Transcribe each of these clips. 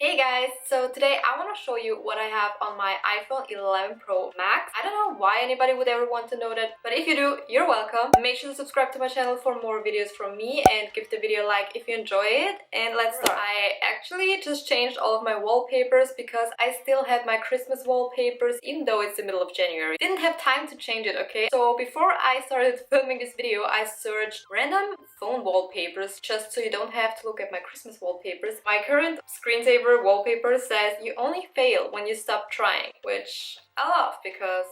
Hey guys, so today I want to show you what I have on my iPhone 11 Pro Max. I don't know why anybody would ever want to know that, but if you do, you're welcome. Make sure to subscribe to my channel for more videos from me and give the video a like if you enjoy it. And let's start. I actually just changed all of my wallpapers because I still had my Christmas wallpapers even though it's the middle of January. Didn't have time to change it, okay? So before I started filming this video, I searched random phone wallpapers just so you don't have to look at my Christmas wallpapers. My current screensaver wallpaper says you only fail when you stop trying, which I love because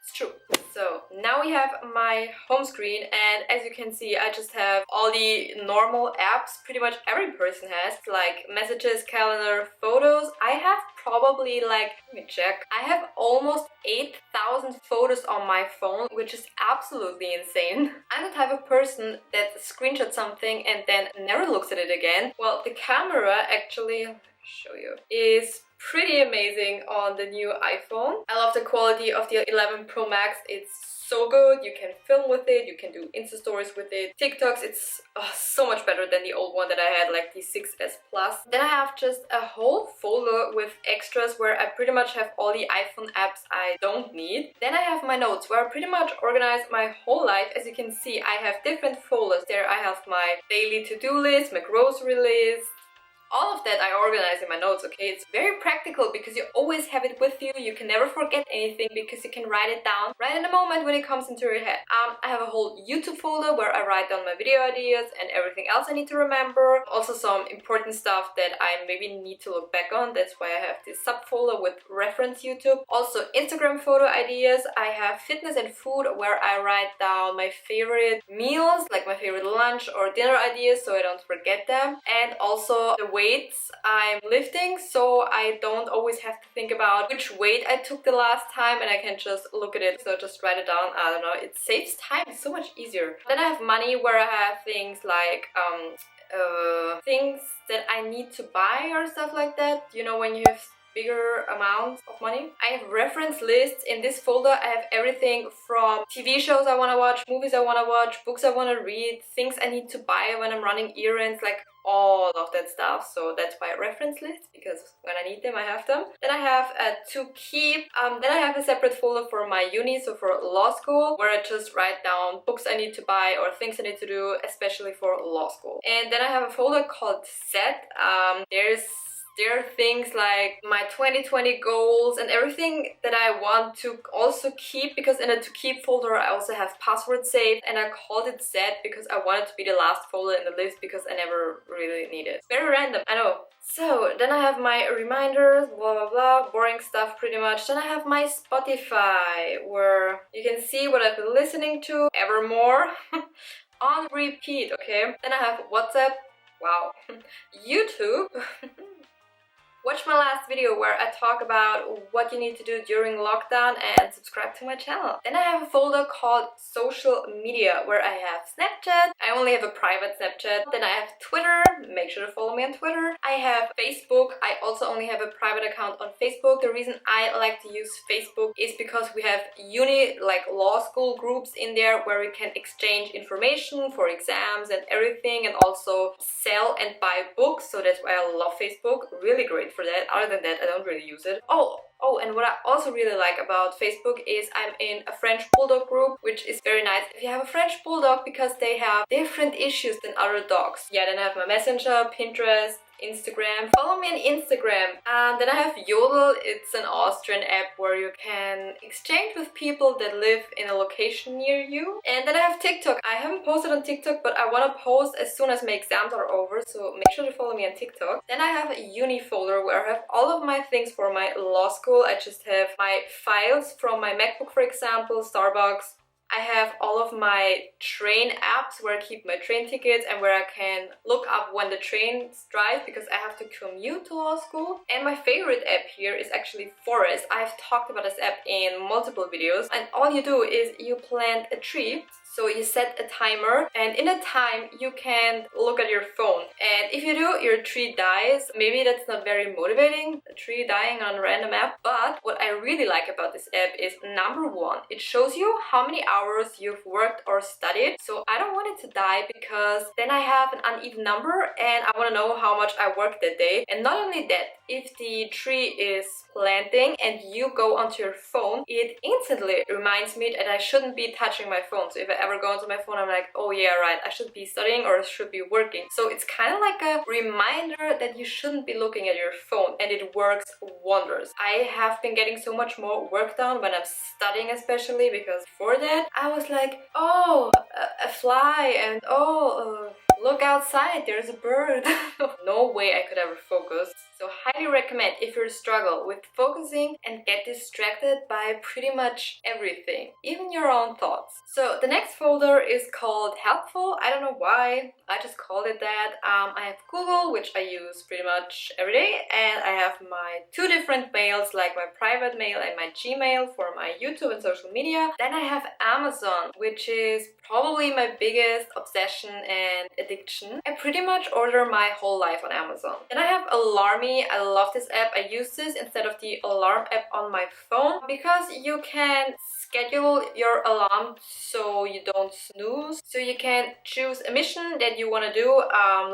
it's true. So now we have my home screen, and as you can see, I just have all the normal apps pretty much every person has, like messages, calendar, photos. I have probably let me check, I have almost 8,000 photos on my phone, which is absolutely insane. I'm the type of person that screenshots something and then never looks at it again. Well, the camera actually, let me show you, is pretty amazing on the new iPhone. I love the quality of the 11 Pro Max. It's so good. You can film with it, you can do Insta stories with it, TikToks. It's so much better than the old one that I had, like the 6S Plus. Then I have just a whole folder with extras where I pretty much have all the iPhone apps I don't need. Then I have my notes where I pretty much organize my whole life. As you can see, I have different folders. There I have my daily to-do list, my grocery list. All of that I organize in my notes, okay? It's very practical because you always have it with you. You can never forget anything because you can write it down right in the moment when it comes into your head. I have a whole YouTube folder where I write down my video ideas and everything else I need to remember. Also some important stuff that I maybe need to look back on. That's why I have this subfolder with reference YouTube. Also Instagram photo ideas. I have fitness and food where I write down my favorite meals, like my favorite lunch or dinner ideas so I don't forget them. And also the weights I'm lifting, so I don't always have to think about which weight I took the last time, and I can just look at it, so just write it down. I don't know, it saves time, it's so much easier. Then I have money where I have things like things that I need to buy or stuff like that, you know, when you have bigger amounts of money. I have reference lists. In this folder I have everything from TV shows I want to watch, movies I want to watch, books I want to read, things I need to buy when I'm running errands, like all of that stuff. So that's my reference list, because when I need them I have them. Then I have to keep, then I have a separate folder for my uni, so for law school, where I just write down books I need to buy or things I need to do, especially for law school. And then I have a folder called Set. There are things like my 2020 goals and everything that I want to also keep, because in a to keep folder I also have password saved, and I called it Set because I wanted to be the last folder in the list because I never really need it. Very random, I know. So then I have my reminders, blah blah blah, boring stuff pretty much. Then I have my Spotify where you can see what I've been listening to, Evermore, on repeat, okay? Then I have WhatsApp, wow, YouTube, watch my last video where I talk about what you need to do during lockdown, and subscribe to my channel. Then I have a folder called social media where I have Snapchat. I only have a private Snapchat. Then I have Twitter. Make sure to follow me on Twitter. I have Facebook. I also only have a private account on Facebook. The reason I like to use Facebook is because we have uni, like law school groups in there where we can exchange information for exams and everything, and also sell and buy books. So that's why I love Facebook. Really great for that. Other than that, I don't really use it. Oh, and what I also really like about Facebook is I'm in a French Bulldog group, which is very nice if you have a French Bulldog because they have different issues than other dogs. Yeah, then I have my Messenger, Pinterest, Instagram. Follow me on Instagram. And then I have Yodel. It's an Austrian app where you can exchange with people that live in a location near you. And then I have TikTok. I haven't posted on TikTok, but I want to post as soon as my exams are over, so make sure to follow me on TikTok. Then I have a uni folder where I have all of my things for my law school. I just have my files from my MacBook, for example, Starbucks. I have all of my train apps where I keep my train tickets and where I can look up when the trains drive because I have to commute to law school. And my favorite app here is actually Forest. I've talked about this app in multiple videos, and all you do is you plant a tree. So you set a timer, and in a time you can look at your phone. And if you do, your tree dies. Maybe that's not very motivating, a tree dying on a random app. But what I really like about this app is number one, it shows you how many hours you've worked or studied. So I don't want it to die because then I have an uneven number and I want to know how much I worked that day. And not only that, if the tree is planting and you go onto your phone, it instantly reminds me that I shouldn't be touching my phone. So if I ever go onto my phone, I'm like, oh yeah, right, I should be studying or I should be working. So it's kind of like a reminder that you shouldn't be looking at your phone, and it works wonders. I have been getting so much more work done when I'm studying, especially because before that I was like, oh, a fly, and oh, look outside, there's a bird. No way I could ever focus. So highly recommend if you struggle with focusing and get distracted by pretty much everything, even your own thoughts. So the next folder is called Helpful. I don't know why, I just called it that. I have Google, which I use pretty much every day, and I have my two different mails, like my private mail and my Gmail for my YouTube and social media. Then I have Amazon, which is probably my biggest obsession and addiction. I pretty much order my whole life on Amazon. Then I have Alarmy. I love this app. I use this instead of the alarm app on my phone because you can schedule your alarm so you don't snooze. So you can choose a mission that you want to do,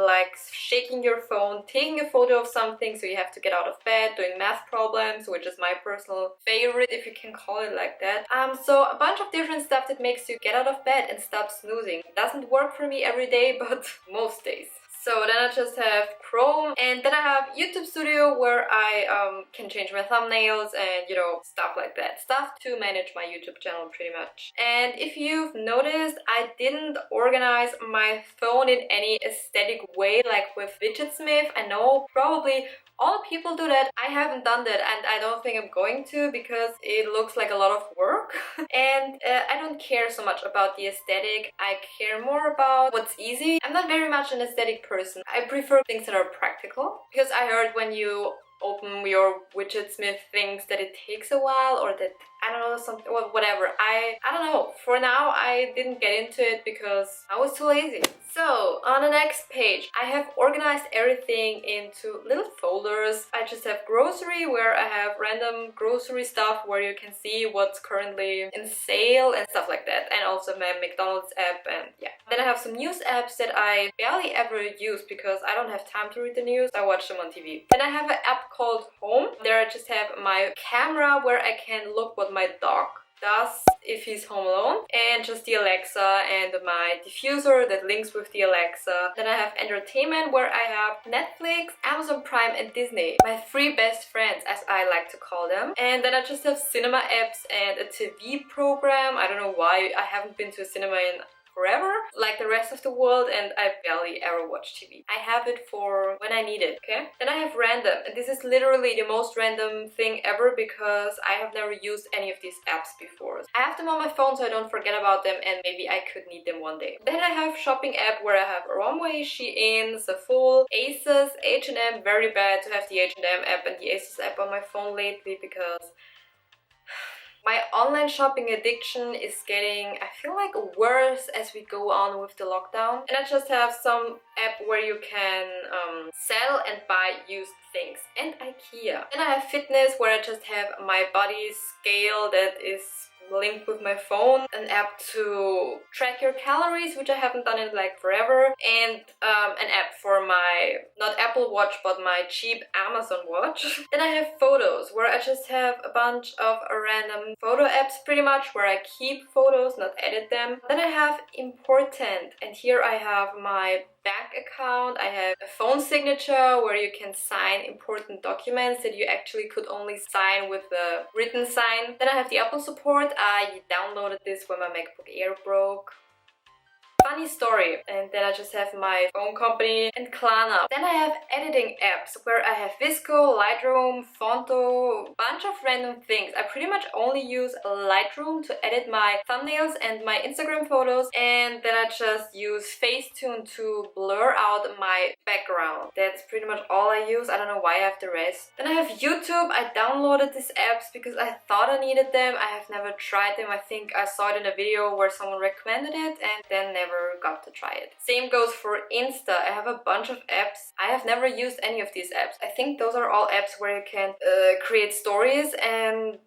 like shaking your phone, taking a photo of something so you have to get out of bed, doing math problems, which is my personal favorite, if you can call it like that. So a bunch of different stuff that makes you get out of bed and stop snoozing. Doesn't work for me every day, but most days. So then I just have Chrome, and then I have YouTube Studio where I can change my thumbnails and, you know, stuff like that. Stuff to manage my YouTube channel pretty much. And if you've noticed, I didn't organize my phone in any aesthetic way like with Widgetsmith. I know probably all people do that. I haven't done that, and I don't think I'm going to because it looks like a lot of work. And I don't care so much about the aesthetic. I care more about what's easy. I'm not very much an aesthetic person. I prefer things that are practical, because I heard when you open your Widgetsmith things that it takes a while, or that, I don't know, something, well, whatever. I don't know. For now, I didn't get into it because I was too lazy. So on the next page, I have organized everything into little folders. I just have grocery, where I have random grocery stuff where you can see what's currently in sale and stuff like that. And also my McDonald's app, and yeah. Then I have some news apps that I barely ever use because I don't have time to read the news. I watch them on TV. Then I have an app called Home. There I just have my camera where I can look what my dog does if he's home alone, and just the Alexa and my diffuser that links with the Alexa. Then I have entertainment where I have Netflix, Amazon Prime and Disney, my three best friends as I like to call them. And then I just have cinema apps and a TV program. I don't know why, I haven't been to a cinema in forever, like the rest of the world, and I barely ever watch TV. I have it for when I need it, okay? Then I have random, and this is literally the most random thing ever because I have never used any of these apps before. I have them on my phone so I don't forget about them, and maybe I could need them one day. Then I have shopping app where I have Romwe, Shein, Zaful, ASOS, H&M. Very bad to have the H&M app and the ASOS app on my phone lately because my online shopping addiction is getting, I feel like, worse as we go on with the lockdown. And I just have some app where you can sell and buy used things, and IKEA. Then I have fitness where I just have my body scale that is linked with my phone, an app to track your calories, which I haven't done in like forever, and an app for my, not Apple Watch, but my cheap Amazon watch. Then I have photos where I just have a bunch of random photo apps pretty much where I keep photos, not edit them. Then I have important, and here I have my bank account. I have a phone signature where you can sign important documents that you actually could only sign with a written sign. Then I have the Apple support. I downloaded this when my MacBook Air broke. funny story. And then I just have my phone company and Klarna. Then I have editing apps where I have VSCO, Lightroom, Fonto, bunch of random things. I pretty much only use Lightroom to edit my thumbnails and my Instagram photos, and then I just use Facetune to blur out my background. That's pretty much all I use. I don't know why I have the rest. Then I have YouTube. I downloaded these apps because I thought I needed them. I have never tried them. I think I saw it in a video where someone recommended it and then never got to try it. Same goes for Insta. I have a bunch of apps. I have never used any of these apps. I think those are all apps where you can create stories and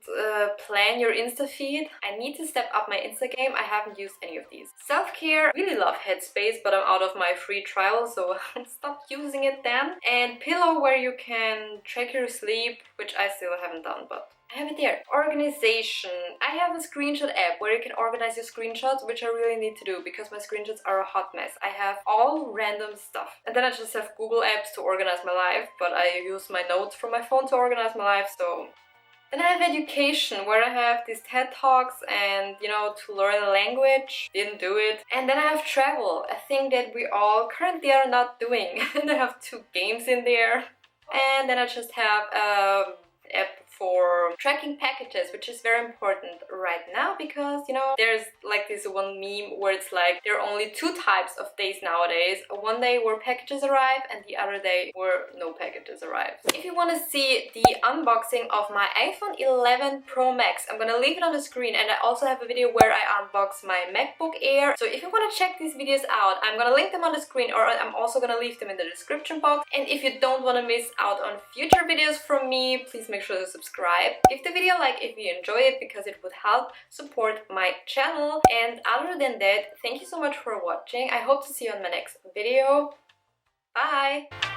plan your Insta feed. I need to step up my Insta game. I haven't used any of these. Self-care, really love Headspace, but I'm out of my free trial, so I stopped using it then. And Pillow, where you can track your sleep, which I still haven't done, but I have it there. Organization. I have a screenshot app where you can organize your screenshots, which I really need to do because my screenshots are a hot mess. I have all random stuff. And then I just have Google apps to organize my life, but I use my notes from my phone to organize my life, so... Then I have education, where I have these TED Talks and, you know, to learn a language. Didn't do it. And then I have travel, a thing that we all currently are not doing. And I have 2 games in there. And then I just have app for tracking packages, which is very important right now because, you know, there's like this one meme where it's like there are only 2 types of days nowadays. One day where packages arrive and the other day where no packages arrive. If you want to see the unboxing of my iPhone 11 Pro Max, I'm gonna leave it on the screen, and I also have a video where I unbox my MacBook Air. So if you want to check these videos out, I'm gonna link them on the screen, or I'm also gonna leave them in the description box. And if you don't want to miss out on future videos from me, please make sure to subscribe. Give the video a like if you enjoy it because it would help support my channel. And other than that, thank you so much for watching. I hope to see you on my next video. Bye!